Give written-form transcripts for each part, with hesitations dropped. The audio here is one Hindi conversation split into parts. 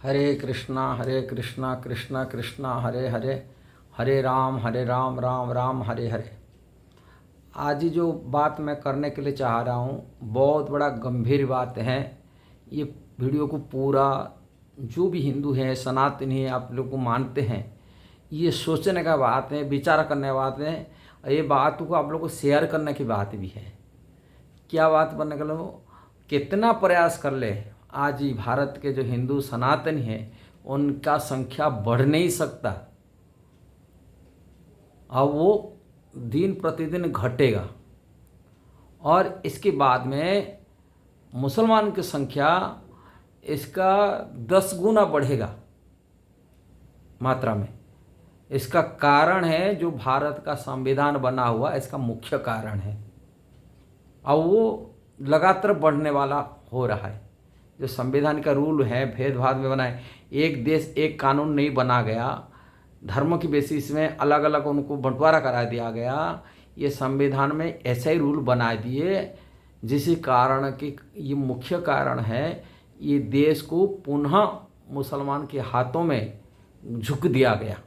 हरे कृष्णा कृष्णा कृष्णा हरे हरे, हरे राम राम राम हरे हरे। आज ही जो बात मैं करने के लिए चाह रहा हूँ बहुत बड़ा गंभीर बात है। ये वीडियो को पूरा जो भी हिंदू है, सनातनी है, आप लोग को मानते हैं, ये सोचने का बात है, विचार करने की बात है। ये बात को आप लोग को शेयर करने की बात भी है। क्या बात बनने के लिए कितना प्रयास कर ले, आज ही भारत के जो हिंदू सनातनी हैं उनका संख्या बढ़ नहीं सकता। अब वो दिन प्रतिदिन घटेगा और इसके बाद में मुसलमान की संख्या इसका 10 गुना बढ़ेगा मात्रा में। इसका कारण है जो भारत का संविधान बना हुआ, इसका मुख्य कारण है। अब वो लगातार बढ़ने वाला हो रहा है। जो संविधान का रूल है, भेदभाव में बना है, एक देश एक कानून नहीं बना गया, धर्म की बेसिस में अलग अलग उनको बंटवारा करा दिया गया। ये संविधान में ऐसे ही रूल बना दिए जिस कारण कि ये मुख्य कारण है, ये देश को पुनः मुसलमान के हाथों में झुक दिया गया।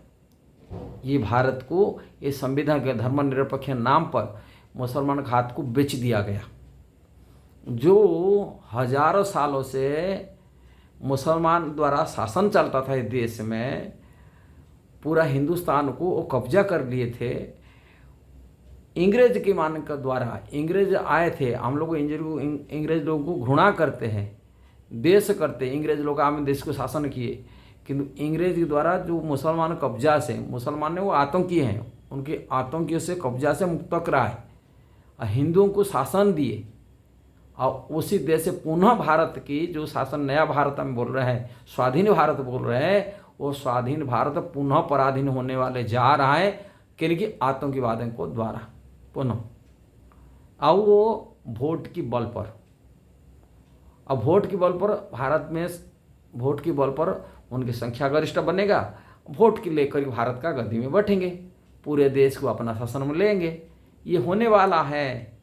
ये भारत को ये संविधान के धर्मनिरपेक्ष नाम पर मुसलमान के हाथ को बेच दिया गया। जो हजारों सालों से मुसलमान द्वारा शासन चलता था इस देश में, पूरा हिंदुस्तान को वो कब्जा कर लिए थे। इंग्रेज के मान के द्वारा इंग्रेज आए थे। हम लोग इंग्रेज लोगों को घृणा करते हैं, देश करते। इंग्रेज लोग आम देश को शासन किए, किंतु इंग्रेज के द्वारा जो मुसलमान कब्जा से, मुसलमान ने वो आतंकी हैं, उनके आतंकियों से कब्जा से मुक्त कराए और हिंदुओं को शासन दिए। और उसी देश से पुनः भारत की जो शासन, नया भारत हम बोल रहे हैं, स्वाधीन भारत बोल रहे हैं, वो स्वाधीन भारत पुनः पराधीन होने वाले जा रहा है क्योंकि आतंकवादियों को द्वारा पुनः। अब वो वोट की बल पर, अब वोट की बल पर भारत में, वोट की बल पर उनकी संख्या गरिष्ठ बनेगा। वोट की लेकर भारत का गद्दी में बैठेंगे, पूरे देश को अपना शासन में लेंगे। ये होने वाला है।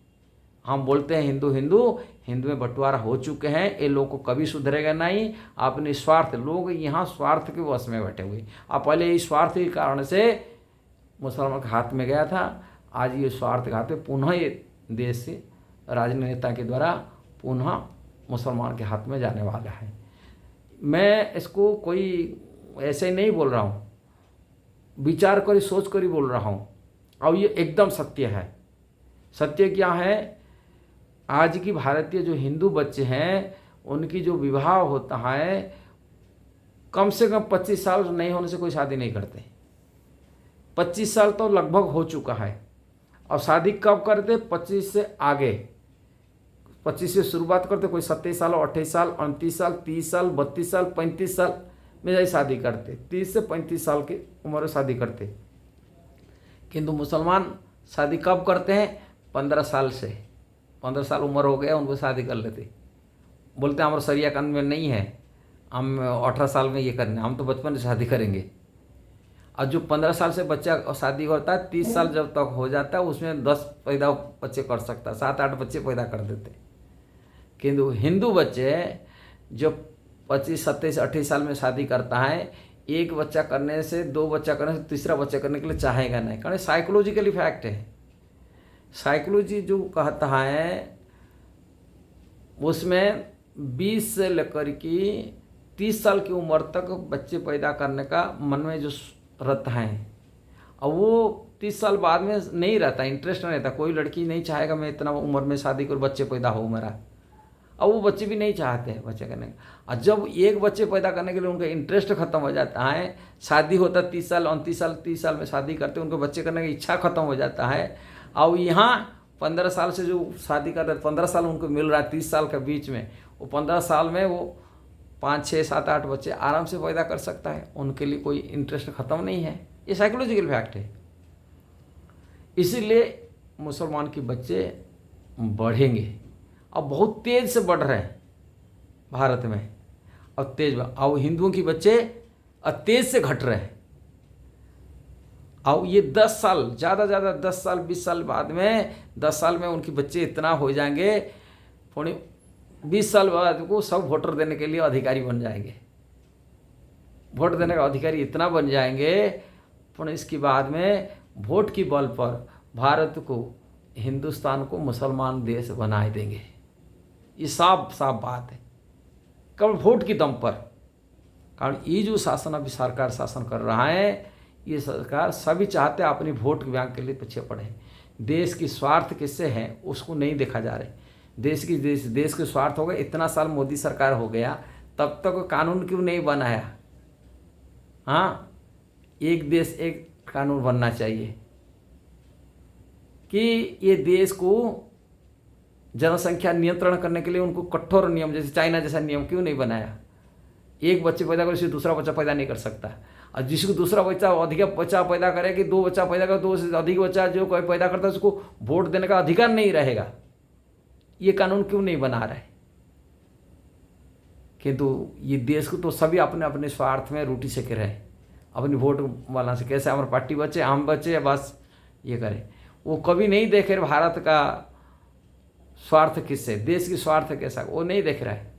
हम बोलते हैं हिंदू हिंदू, हिंदू में बंटवारा हो चुके हैं। ये लोग को कभी सुधरेगा नहीं। अपने स्वार्थ, लोग यहाँ स्वार्थ के वश में बैठे हुए। अब पहले इस स्वार्थ के कारण से मुसलमान के हाथ में गया था, आज ये स्वार्थ के हाथ में पुनः ये देश से राजनेता के द्वारा पुनः मुसलमान के हाथ में जाने वाला है। मैं इसको कोई ऐसे नहीं बोल रहा हूँ, विचार कर सोच कर ही बोल रहा हूँ। और ये एकदम सत्य है। सत्य क्या है? आज की भारतीय जो हिंदू बच्चे हैं उनकी जो विवाह होता है, कम से कम 25 साल नहीं होने से कोई शादी नहीं करते। 25 साल तो लगभग हो चुका है। और शादी कब करते? 25 से आगे। 25 से शुरुआत करते, कोई 27 साल, 28 साल, 29 साल, 30 साल, 32 साल, 35 साल में जाए शादी करते। 30 से 35 साल की उम्र में शादी करते। किंतु मुसलमान शादी कब करते हैं? 15 साल से। 15 साल उम्र हो गया उनको शादी कर लेते। बोलते हैं हमारा शरिया कानून में नहीं है, हम 18 साल में ये करना, हम तो बचपन से शादी करेंगे। और जो 15 साल से बच्चा शादी होता है, 30 साल जब तक हो जाता है उसमें 10 पैदा बच्चे कर सकता है, 7-8 बच्चे पैदा कर देते। किंतु हिंदू बच्चे जो 25, 27, 28 साल में शादी करता है, एक बच्चा करने से, 2 बच्चा करने से, तीसरा बच्चा करने के लिए चाहेगा नहीं। कारण साइकोलॉजिकल इफेक्ट है। साइकोलॉजी जो कहता है उसमें 20 से लेकर के 30 साल की उम्र तक बच्चे पैदा करने का मन में जो रहता है, और वो 30 साल बाद में नहीं रहता, इंटरेस्ट नहीं रहता। कोई लड़की नहीं चाहेगा मैं इतना उम्र में शादी कर बच्चे पैदा हो मेरा, और वो बच्चे भी नहीं चाहते हैं बच्चे करने का। और जब एक बच्चे पैदा करने के लिए उनका इंटरेस्ट खत्म हो जाता है, शादी होता है 30 साल, 29 साल, 30 साल में शादी करते हैं, उनको बच्चे करने की इच्छा खत्म हो जाता है। और यहाँ 15 साल से जो शादी करते हैं, 15 साल उनको मिल रहा है 30 साल के बीच में, वो 15 साल में वो 5, 6, 7, 8 बच्चे आराम से पैदा कर सकता है। उनके लिए कोई इंटरेस्ट ख़त्म नहीं है। ये साइकोलॉजिकल फैक्ट है। इसीलिए मुसलमान के बच्चे बढ़ेंगे और बहुत तेज़ से बढ़ रहे हैं भारत में, और तेज, और हिंदुओं के बच्चे तेज़ से घट रहे हैं। और ये 10 साल, ज़्यादा 10 साल 20 साल बाद में, 10 साल में उनके बच्चे इतना हो जाएंगे, थोड़ी 20 साल बाद को सब वोटर देने के लिए अधिकारी बन जाएंगे। वोट देने का अधिकारी इतना बन जाएंगे, पर इसके बाद में वोट की बल पर भारत को, हिंदुस्तान को मुसलमान देश बनाए देंगे। ये साफ साफ बात है, केवल वोट की दम पर। कारण ये जो शासन अभी सरकार शासन कर रहा है, ये सरकार सभी चाहते हैं अपनी वोट के बैंक के लिए पीछे पड़े। देश की स्वार्थ किससे है उसको नहीं देखा जा रहा है। देश के स्वार्थ हो गए। इतना साल मोदी सरकार हो गया, तब तक कानून क्यों नहीं बनाया? हाँ, एक देश एक कानून बनना चाहिए कि ये देश को जनसंख्या नियंत्रण करने के लिए उनको कठोर नियम, जैसे चाइना जैसा नियम क्यों नहीं बनाया? एक बच्चे पैदा करे, दूसरा बच्चा पैदा नहीं कर सकता। और जिसको दूसरा बच्चा अधिक बच्चा पैदा करे कि 2 बच्चा पैदा करे, 2 से अधिक बच्चा जो कोई पैदा करता है उसको वोट देने का अधिकार नहीं रहेगा। ये कानून क्यों नहीं बना रहा है? किंतु ये देश को तो सभी अपने अपने स्वार्थ में रोटी सेक रहे हैं, अपनी वोट वाला से कैसे हमारे पार्टी बचे, हम बचे, बस ये करें। वो कभी नहीं देख रहे भारत का स्वार्थ किससे, देश की स्वार्थ कैसा, वो नहीं देख रहा है।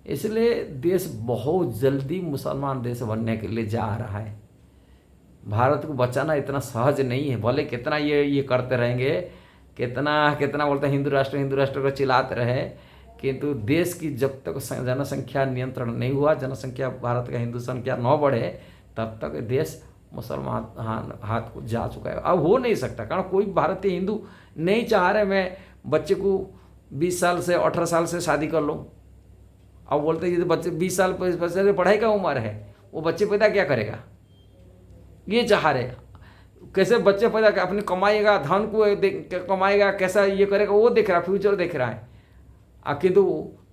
इसलिए देश बहुत जल्दी मुसलमान देश बनने के लिए जा रहा है। भारत को बचाना इतना सहज नहीं है। भले कितना ये करते रहेंगे, कितना बोलते हैं हिंदू राष्ट्र को चिल्लाते रहे, किंतु देश की जब तक जनसंख्या नियंत्रण नहीं हुआ, जनसंख्या भारत का हिंदू संख्या न बढ़े, तब तक देश मुसलमान हाथ को जा चुका है। अब हो नहीं सकता, कारण कोई भारतीय हिंदू नहीं चाह रहे मैं बच्चे को 20 साल से 18 साल से शादी कर लूँ। अब बोलते हैं ये तो बच्चे 20 साल बच्चे पढ़ाई का उम्र है, वो बच्चे पैदा क्या करेगा? ये चाह रहे कैसे बच्चे पैदा कर, अपने कमाएगा, धन को कमाएगा, कैसा ये करेगा, वो देख रहा है, फ्यूचर देख रहा है। किंतु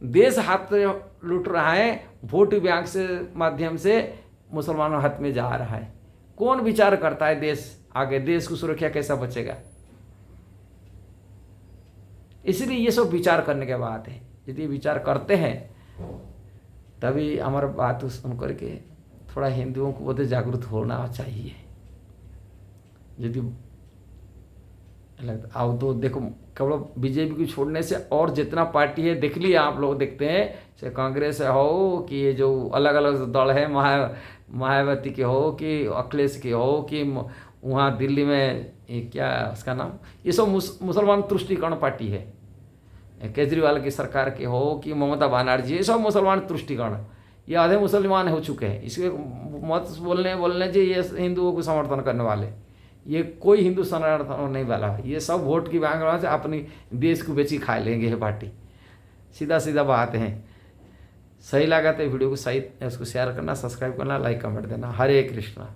देश हाथ लूट रहा है, वोट बैंक से माध्यम से मुसलमानों हाथ में जा रहा है। कौन विचार करता है देश आगे, देश को सुरक्षा कैसा बचेगा? इसलिए ये सब विचार करने के बात है। यदि विचार करते हैं तभी हमारा बात सुन करके थोड़ा हिंदुओं को बोलते जागरूक होना चाहिए। यदि लगता अब तो देखो, केवल बीजेपी को छोड़ने से और जितना पार्टी है देख लिया आप लोग, देखते हैं चाहे कांग्रेस हो कि ये जो अलग अलग दल है, मायावती के हो कि अखिलेश के हो कि वहाँ दिल्ली में ये क्या उसका नाम, ये सब मुसलमान तुष्टिकरण पार्टी है। केजरीवाल की सरकार के हो कि ममता बनर्जी, ये सब मुसलमान तुष्टिकरण, ये आधे मुसलमान हो चुके हैं। इसके मत बोलने जी ये हिंदुओं को समर्थन करने वाले, ये कोई हिंदू समर्थन नहीं वाला है। ये सब वोट की मांग से अपनी देश को बेची खा लेंगे ये पार्टी। सीधा बात है। सही लगा तो वीडियो को सही उसको शेयर करना, सब्सक्राइब करना, लाइक कमेंट देना। हरे कृष्णा।